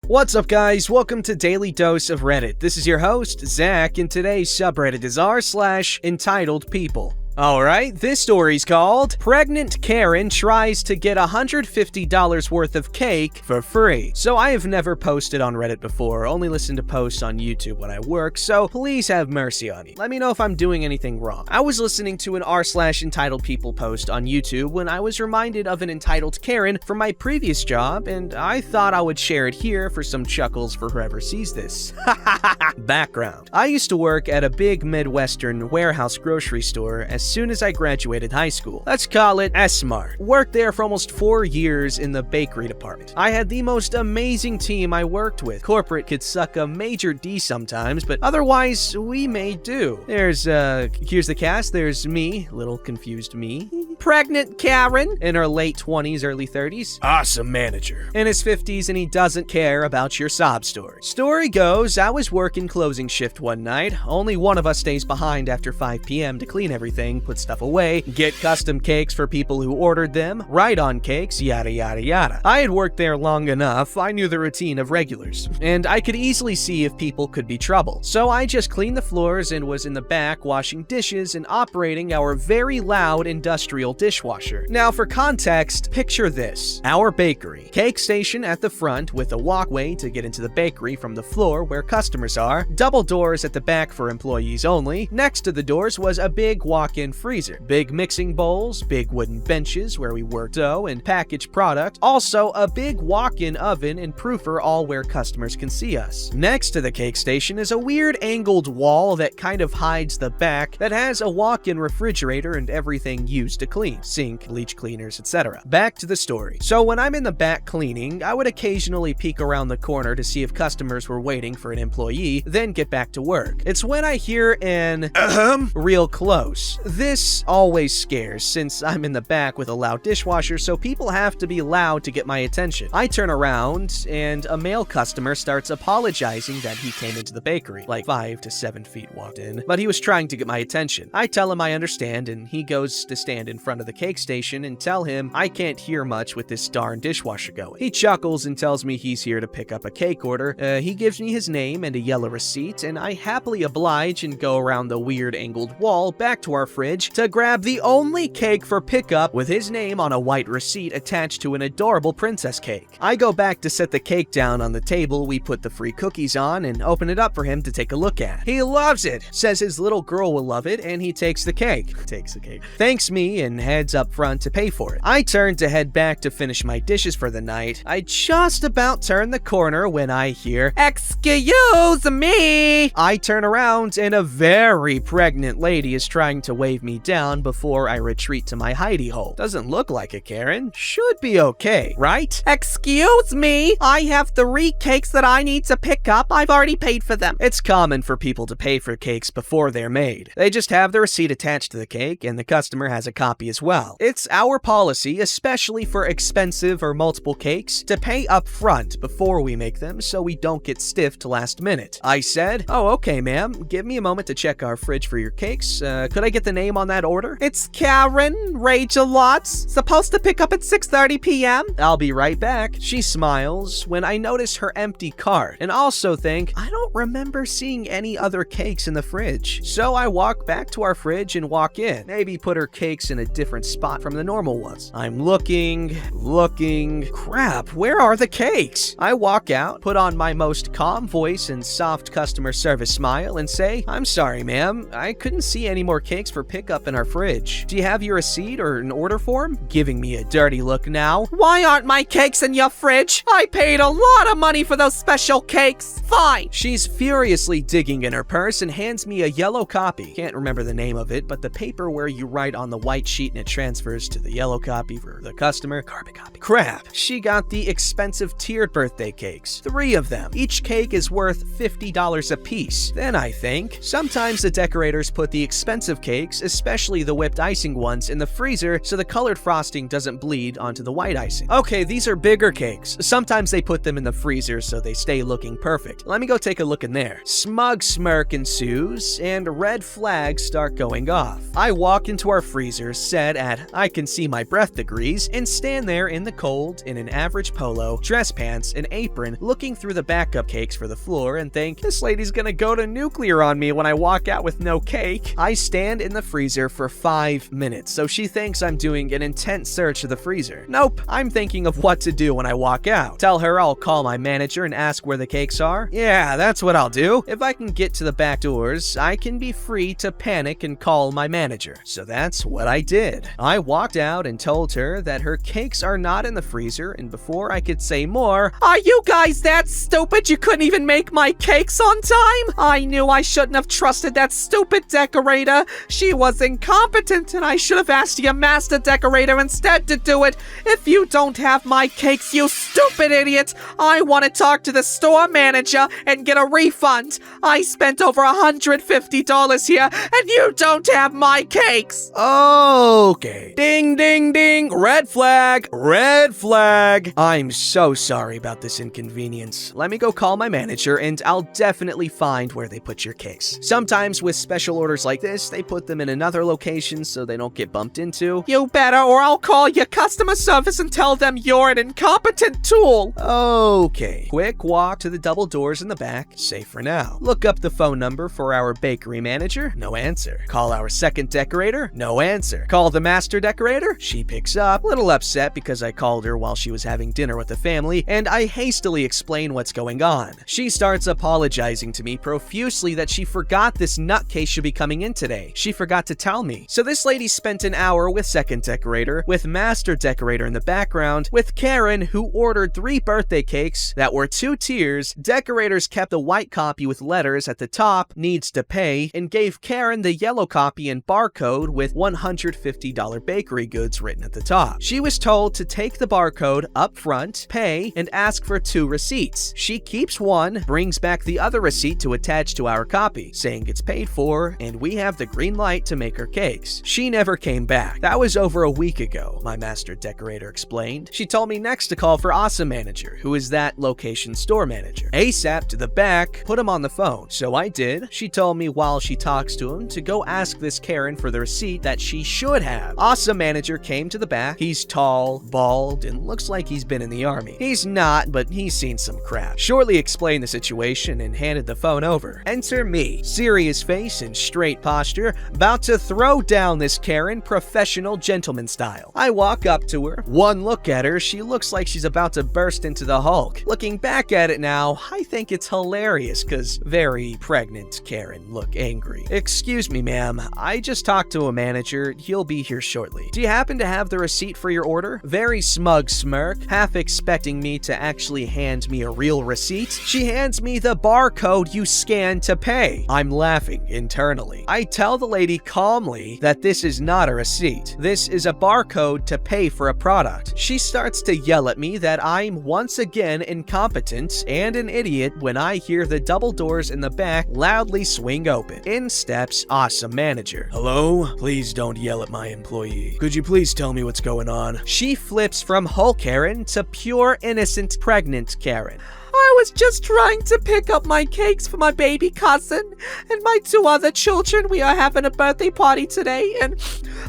What's up, guys? Welcome to Daily Dose of Reddit. This is your host, Zach, and today's subreddit is r/EntitledPeople. Alright, this story's called Pregnant Karen Tries to Get $150 Worth of Cake for Free. So I have never posted on Reddit before, only listen to posts on YouTube when I work, so please have mercy on me. Let me know if I'm doing anything wrong. I was listening to an r/EntitledPeople post on YouTube when I was reminded of an entitled Karen from my previous job, and I thought I would share it here for some chuckles for whoever sees this. Background. I used to work at a big Midwestern warehouse grocery store as soon as I graduated high school. Let's call it S-Mart. Worked there for almost 4 years in the bakery department. I had the most amazing team I worked with. Corporate could suck a major D sometimes, but otherwise, we made do. Here's the cast. There's me, little confused me. Pregnant Karen, in her late 20s, early 30s. Awesome manager. In his 50s, and he doesn't care about your sob story. Story goes, I was working closing shift one night. Only one of us stays behind after 5 p.m. to clean everything, put stuff away, get custom cakes for people who ordered them, write on cakes, yada yada yada. I had worked there long enough, I knew the routine of regulars, and I could easily see if people could be trouble. So I just cleaned the floors and was in the back washing dishes and operating our very loud industrial dishwasher. Now for context, picture this. Our bakery. Cake station at the front with a walkway to get into the bakery from the floor where customers are, double doors at the back for employees only. Next to the doors was a big walk-in freezer, big mixing bowls, big wooden benches where we work dough and package product, also a big walk-in oven and proofer, all where customers can see us. Next to the cake station is a weird angled wall that kind of hides the back that has a walk-in refrigerator and everything used to clean, sink, bleach cleaners, etc. Back to the story. So when I'm in the back cleaning, I would occasionally peek around the corner to see if customers were waiting for an employee, then get back to work. It's when I hear an real close. This always scares, since I'm in the back with a loud dishwasher, so people have to be loud to get my attention. I turn around, and a male customer starts apologizing that he came into the bakery, like 5 to 7 feet walked in, but he was trying to get my attention. I tell him I understand, and he goes to stand in front of the cake station and tell him I can't hear much with this darn dishwasher going. He chuckles and tells me he's here to pick up a cake order. He gives me his name and a yellow receipt, and I happily oblige and go around the weird angled wall back to our fridge to grab the only cake for pickup with his name on a white receipt attached to an adorable princess cake. I go back to set the cake down on the table we put the free cookies on and open it up for him to take a look at. He loves it, says his little girl will love it, and he takes the cake. Thanks me and heads up front to pay for it. I turn to head back to finish my dishes for the night. I just about turn the corner when I hear, "Excuse me!" I turn around and a very pregnant lady is trying to wave me down before I retreat to my hidey hole. Doesn't look like a Karen. Should be okay, right? "Excuse me, I have 3 cakes that I need to pick up. I've already paid for them." It's common for people to pay for cakes before they're made. They just have the receipt attached to the cake and the customer has a copy as well. It's our policy, especially for expensive or multiple cakes, to pay up front before we make them so we don't get stiffed last minute. I said, "Oh, okay, ma'am. Give me a moment to check our fridge for your cakes. Could I get the name on that order?" "It's Karen, Rage a Lot. Supposed to pick up at 6:30 p.m. "I'll be right back." She smiles when I notice her empty cart and also think, I don't remember seeing any other cakes in the fridge. So I walk back to our fridge and walk in. Maybe put her cakes in a different spot from the normal ones. I'm looking. Crap, where are the cakes? I walk out, put on my most calm voice and soft customer service smile and say, "I'm sorry, ma'am. I couldn't see any more cakes for pickup in our fridge. Do you have your receipt or an order form?" Giving me a dirty look now. "Why aren't my cakes in your fridge? I paid a lot of money for those special cakes. Fine." She's furiously digging in her purse and hands me a yellow copy. Can't remember the name of it, but the paper where you write on the white sheet and it transfers to the yellow copy for the customer. Carbon copy. Crap. She got the expensive tiered birthday cakes. 3 of them. Each cake is worth $50 a piece. Then I think, sometimes the decorators put the expensive cakes, especially the whipped icing ones, in the freezer so the colored frosting doesn't bleed onto the white icing. Okay, these are bigger cakes. Sometimes they put them in the freezer so they stay looking perfect. Let me go take a look in there. Smug smirk ensues, and red flags start going off. I walk into our freezer, set at I can see my breath degrees and stand there in the cold in an average polo, dress pants, and apron looking through the backup cakes for the floor and think, this lady's gonna go to nuclear on me when I walk out with no cake. I stand in the freezer for 5 minutes, so she thinks I'm doing an intense search of the freezer. Nope, I'm thinking of what to do when I walk out. Tell her I'll call my manager and ask where the cakes are? Yeah, that's what I'll do. If I can get to the back doors, I can be free to panic and call my manager. So that's what I did. I walked out and told her that her cakes are not in the freezer, and before I could say more, are you guys that stupid you couldn't even make my cakes on time? I knew I shouldn't have trusted that stupid decorator. She was incompetent and I should have asked your master decorator instead to do it. If you don't have my cakes, you stupid idiot, I want to talk to the store manager and get a refund. I spent over $150 here and you don't have my cakes. Okay. Ding, ding, ding. Red flag. Red flag. I'm so sorry about this inconvenience. Let me go call my manager and I'll definitely find where they put your cakes. Sometimes with special orders like this, they put them in another location so they don't get bumped into. You better, or I'll call your customer service and tell them you're an incompetent tool. Okay. Quick walk to the double doors in the back. Safe for now. Look up the phone number for our bakery manager. No answer. Call our second decorator. No answer. Call the master decorator. She picks up. Little upset because I called her while she was having dinner with the family, and I hastily explain what's going on. She starts apologizing to me profusely that she forgot this nutcase should be coming in today. She forgot to tell me. So this lady spent an hour with second decorator, with master decorator in the background, with Karen, who ordered 3 birthday cakes that were 2 tiers. Decorators kept a white copy with letters at the top, needs to pay, and gave Karen the yellow copy and barcode with $150 bakery goods written at the top. She was told to take the barcode up front, pay, and ask for 2 receipts. She keeps one, brings back the other receipt to attach to our copy, saying it's paid for, and we have the green light to make her cakes. She never came back. That was over a week ago, my master decorator explained. She told me next to call for Awesome Manager, who is that location store manager. ASAP to the back, put him on the phone. So I did. She told me while she talks to him to go ask this Karen for the receipt that she should have. Awesome Manager came to the back. He's tall, bald, and looks like he's been in the army. He's not, but he's seen some crap. Shortly explained the situation and handed the phone over. Enter me, serious face and straight posture, about to throw down this Karen professional gentleman style. I walk up to her. One look at her, she looks like she's about to burst into the Hulk. Looking back at it now, I think it's hilarious because very pregnant Karen look angry. Excuse me, ma'am. I just talked to a manager. He'll be here shortly. Do you happen to have the receipt for your order? Very smug smirk, half expecting me to actually hand me a real receipt. She hands me the barcode you scanned to pay. I'm laughing internally. I tell the lady calmly that this is not a receipt. This is a barcode to pay for a product. She starts to yell at me that I'm once again incompetent and an idiot when I hear the double doors in the back loudly swing open. In steps Awesome Manager. Hello? Please don't yell at my employee. Could you please tell me what's going on? She flips from Hulk Karen to pure innocent pregnant Karen. I was just trying to pick up my cakes for my baby cousin and my 2 other children. We are having a birthday party today, and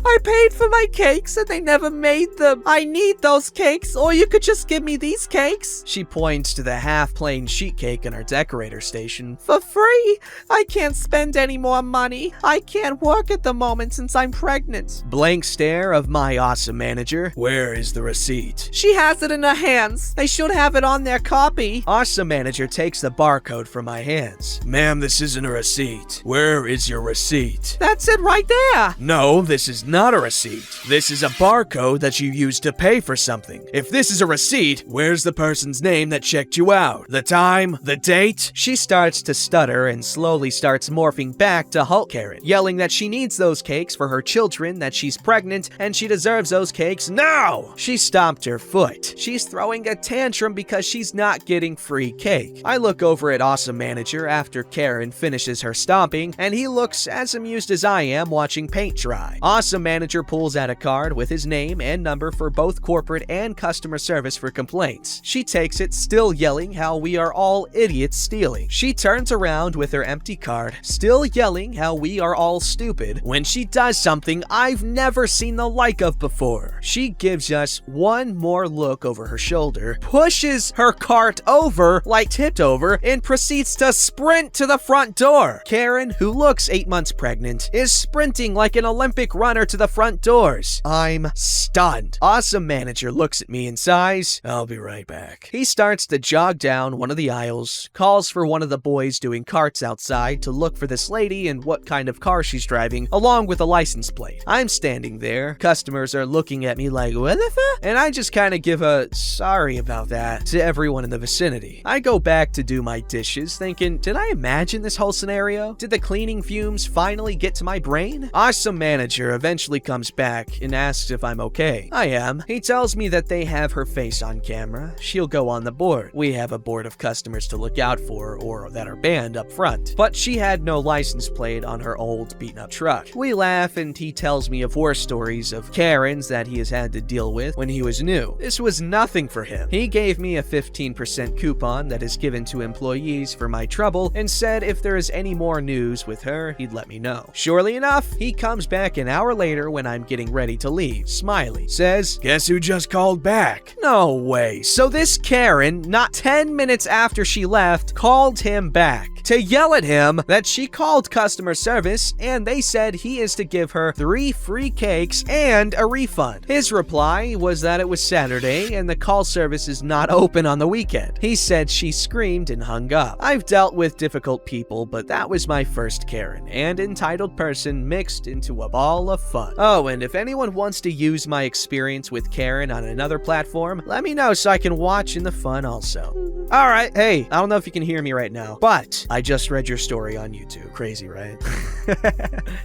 I paid for my cakes and they never made them. I need those cakes, or you could just give me these cakes. She points to the half-plain sheet cake in our decorator station. For free. I can't spend any more money. I can't work at the moment since I'm pregnant. Blank stare of my Awesome Manager. Where is the receipt? She has it in her hands. They should have it on their copy. Awesome Manager takes the barcode from my hands. Ma'am, this isn't a receipt. Where is your receipt? That's it right there. No, this is not a receipt. This is a barcode that you used to pay for something. If this is a receipt, where's the person's name that checked you out? The time? The date? She starts to stutter and slowly starts morphing back to Hulk Karen, yelling that she needs those cakes for her children, that she's pregnant, and she deserves those cakes now. She stomped her foot. She's throwing a tantrum because she's not getting free cake. I look over at Awesome Manager after Karen finishes her stomping, and he looks as amused as I am watching paint dry. Awesome Awesome manager pulls out a card with his name and number for both corporate and customer service for complaints. She takes it, still yelling how we are all idiots stealing. She turns around with her empty card, still yelling how we are all stupid, when she does something I've never seen the like of before. She gives us one more look over her shoulder, pushes her cart over, like tipped over, and proceeds to sprint to the front door. Karen, who looks 8 months pregnant, is sprinting like an Olympic runner to the front doors. I'm stunned. Awesome manager looks at me and sighs, "I'll be right back." He starts to jog down one of the aisles, calls for one of the boys doing carts outside to look for this lady and what kind of car she's driving, along with a license plate. I'm standing there. Customers are looking at me like, "What the fuck?" And I just kind of give a "sorry about that" to everyone in the vicinity. I go back to do my dishes thinking, did I imagine this whole scenario? Did the cleaning fumes finally get to my brain? Awesome manager eventually comes back and asks if I'm okay. I am. He tells me that they have her face on camera. She'll go on the board. We have a board of customers to look out for or that are banned up front. But she had no license plate on her old beaten up truck. We laugh and he tells me of war stories of Karens that he has had to deal with when he was new. This was nothing for him. He gave me a 15% coupon that is given to employees for my trouble and said if there is any more news with her, he'd let me know. Surely enough, he comes back an hour later when I'm getting ready to leave. Smiley says, "Guess who just called back?" No way. So this Karen, not 10 minutes after she left, called him back to yell at him that she called customer service and they said he is to give her 3 free cakes and a refund. His reply was that it was Saturday and the call service is not open on the weekend. He said she screamed and hung up. I've dealt with difficult people, but that was my first Karen and entitled person mixed into a ball of fun. Oh, and if anyone wants to use my experience with Karen on another platform, let me know so I can watch in the fun also. Alright, hey, I don't know if you can hear me right now, but I just read your story on YouTube. Crazy, right?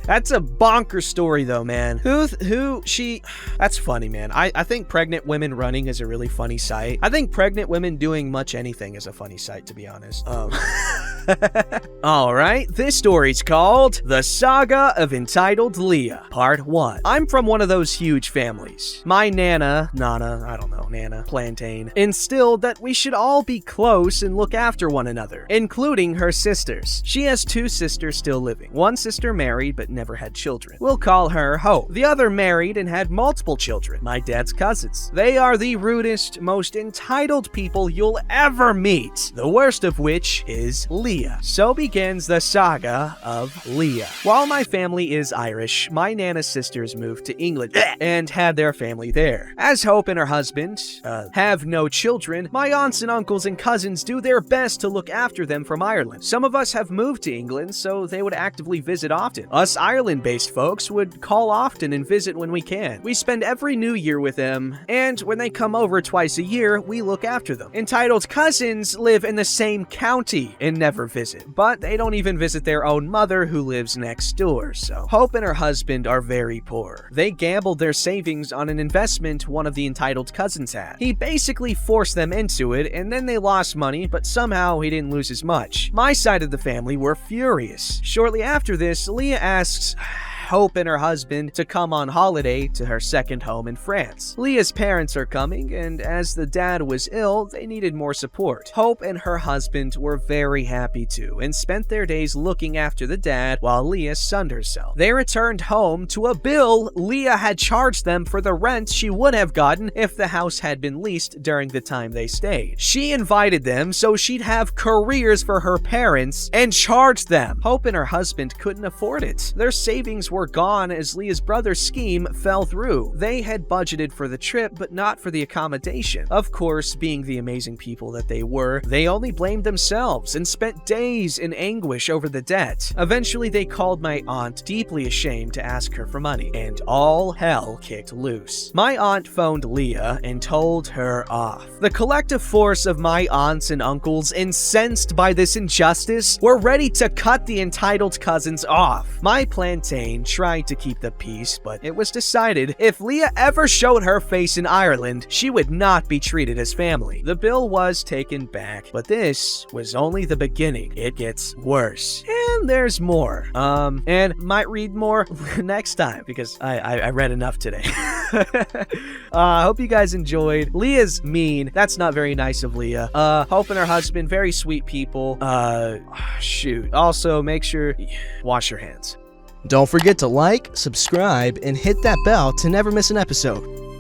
That's a bonker story though, man. That's funny, man. I think pregnant women running is a really funny sight. I think pregnant women doing much anything is a funny sight, to be honest. Alright, this story's called The Saga of Entitled Leah, Part 1. I'm from one of those huge families. My Nana, Plantain, instilled that we should all be close and look after one another, including her sisters. She has 2 sisters still living. One sister married but never had children. We'll call her Hope. The other married and had multiple children, my dad's cousins. They are the rudest, most entitled people you'll ever meet, the worst of which is Leah. So begins the saga of Leah. While my family is Irish, my Nana's sisters moved to England and had their family there. As Hope and her husband have no children, my aunts and uncles and cousins do their best to look after them from Ireland. Some of us have moved to England, so they would actively visit often. Us Ireland-based folks would call often and visit when we can. We spend every New Year with them, and when they come over twice a year, we look after them. Entitled cousins live in the same county and never visit, but they don't even visit their own mother who lives next door, so Hope and her husband are very poor. They gambled their savings on an investment one of the entitled cousins had. He basically forced them into it, and then they lost money, but somehow he didn't lose as much. My side of the family were furious. Shortly after this, Leah asks Hope and her husband to come on holiday to her second home in France. Leah's parents are coming, and as the dad was ill, they needed more support. Hope and her husband were very happy to, and spent their days looking after the dad while Leah sunned herself. They returned home to a bill Leah had charged them for the rent she would have gotten if the house had been leased during the time they stayed. She invited them so she'd have careers for her parents and charged them. Hope and her husband couldn't afford it. Their savings were gone as Leah's brother's scheme fell through. They had budgeted for the trip, but not for the accommodation. Of course, being the amazing people that they were, they only blamed themselves and spent days in anguish over the debt. Eventually, they called my aunt, deeply ashamed, to ask her for money, and all hell kicked loose. My aunt phoned Leah and told her off. The collective force of my aunts and uncles, incensed by this injustice, were ready to cut the entitled cousins off. My plantain tried to keep the peace, but it was decided if Leah ever showed her face in Ireland, she would not be treated as family. The bill was taken back, but this was only the beginning. It gets worse. And there's more. And might read more next time because I read enough today. I hope you guys enjoyed. Leah's mean. That's not very nice of Leah. Hope and her husband, very sweet people. Shoot. Also, make sure wash your hands. Don't forget to like, subscribe, and hit that bell to never miss an episode.